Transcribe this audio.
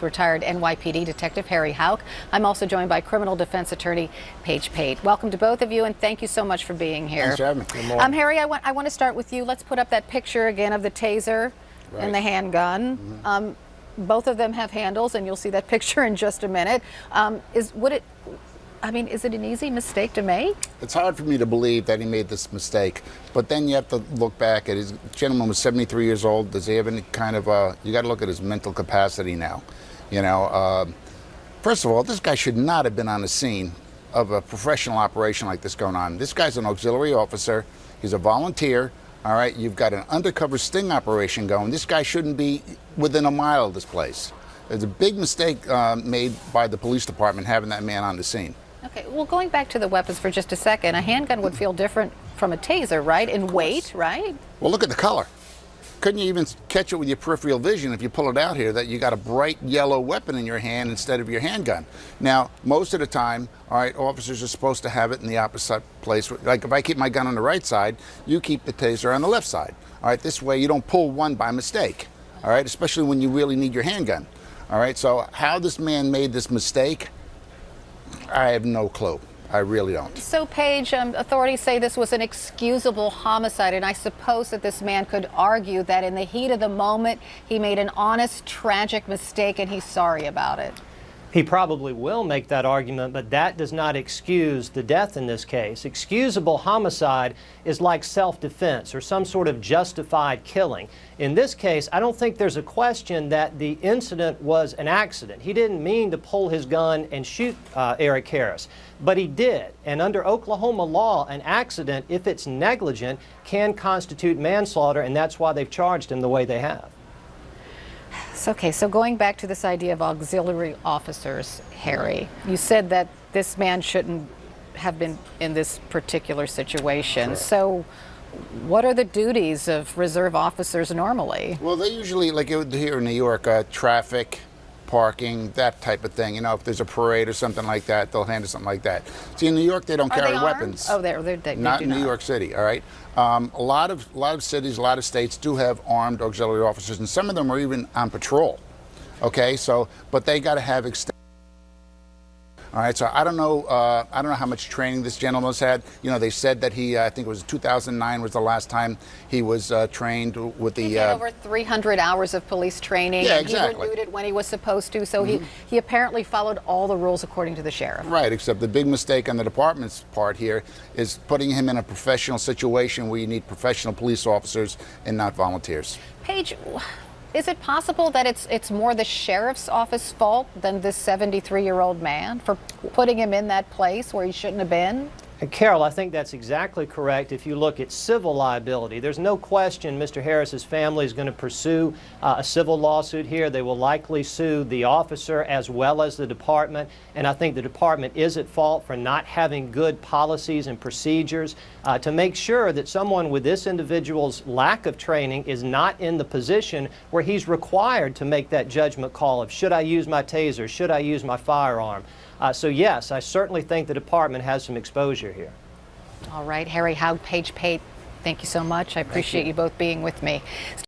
Retired NYPD Detective Harry Houck. I'm also joined by criminal defense attorney Pate. Welcome to both of you, and thank you so much for being here. Thanks for having me. Good morning. Harry, I want to start with you. Let's put up that picture again of the taser and the handgun. Both of them have handles, and you'll see that picture in just a minute. Is it an easy mistake to make? It's hard for me to believe that he made this mistake, but then you have to look back at his gentleman was 73 years old. Does he have any kind of you got to look at his mental capacity now. You know, first of all, this guy should not have been on the scene of a professional operation like this going on. This guy's an auxiliary officer. He's a volunteer. All right, you've got an undercover sting operation going. This guy shouldn't be within a mile of this place. It's a big mistake made by the police department having that man on the scene. Okay, well, going back to the weapons for just a second, a handgun would feel different from a taser, right? In weight, right? Well, look at the color. Couldn't you even catch it with your peripheral vision if you pull it out here that you got a bright yellow weapon in your hand instead of your handgun? Now, most of the time, all right, officers are supposed to have it in the opposite place. Like if I keep my gun on the right side, you keep the taser on the left side. All right, this way you don't pull one by mistake. All right, especially when you really need your handgun. All right, so how this man made this mistake, I have no clue. I really don't. So, Paige, authorities say this was an excusable homicide, and I suppose that this man could argue that in the heat of the moment, he made an honest, tragic mistake, and he's sorry about it. He probably will make that argument, but that does not excuse the death in this case. Excusable homicide is like self-defense or some sort of justified killing. In this case, I don't think there's a question that the incident was an accident. He didn't mean to pull his gun and shoot Eric Harris, but he did. And under Oklahoma law, an accident, if it's negligent, can constitute manslaughter, and that's why they've charged him the way they have. Okay, so going back to this idea of auxiliary officers, Harry, you said that this man shouldn't have been in this particular situation. Correct. So what are the duties of reserve officers normally? Well, they usually, like here in New York, traffic, parking, that type of thing. You know, if there's a parade or something like that, they'll handle something like that. See, in New York, they don't carry weapons. Oh, they not in New York City, all right? A lot of cities, a lot of states do have armed auxiliary officers, and some of them are even on patrol, okay? So, but they got to have extended. All right, so I don't know how much training this gentleman's had. You know, they said that he, I think it was 2009 was the last time he was trained with the... He had over 300 hours of police training. Yeah, exactly. And he renewed it when he was supposed to, so he apparently followed all the rules according to the sheriff. Right, except the big mistake on the department's part here is putting him in a professional situation where you need professional police officers and not volunteers. Paige, is it possible that it's more the sheriff's office fault than this 73-year-old man for putting him in that place where he shouldn't have been? And Carol, I think that's exactly correct. If you look at civil liability, there's no question Mr. Harris's family is going to pursue a civil lawsuit here. They will likely sue the officer as well as the department, and I think the department is at fault for not having good policies and procedures to make sure that someone with this individual's lack of training is not in the position where he's required to make that judgment call of should I use my taser, should I use my firearm. So yes, I certainly think the department has some exposure here. All right, Harry Houck, Paige Pate, thank you so much. I appreciate you both being with me.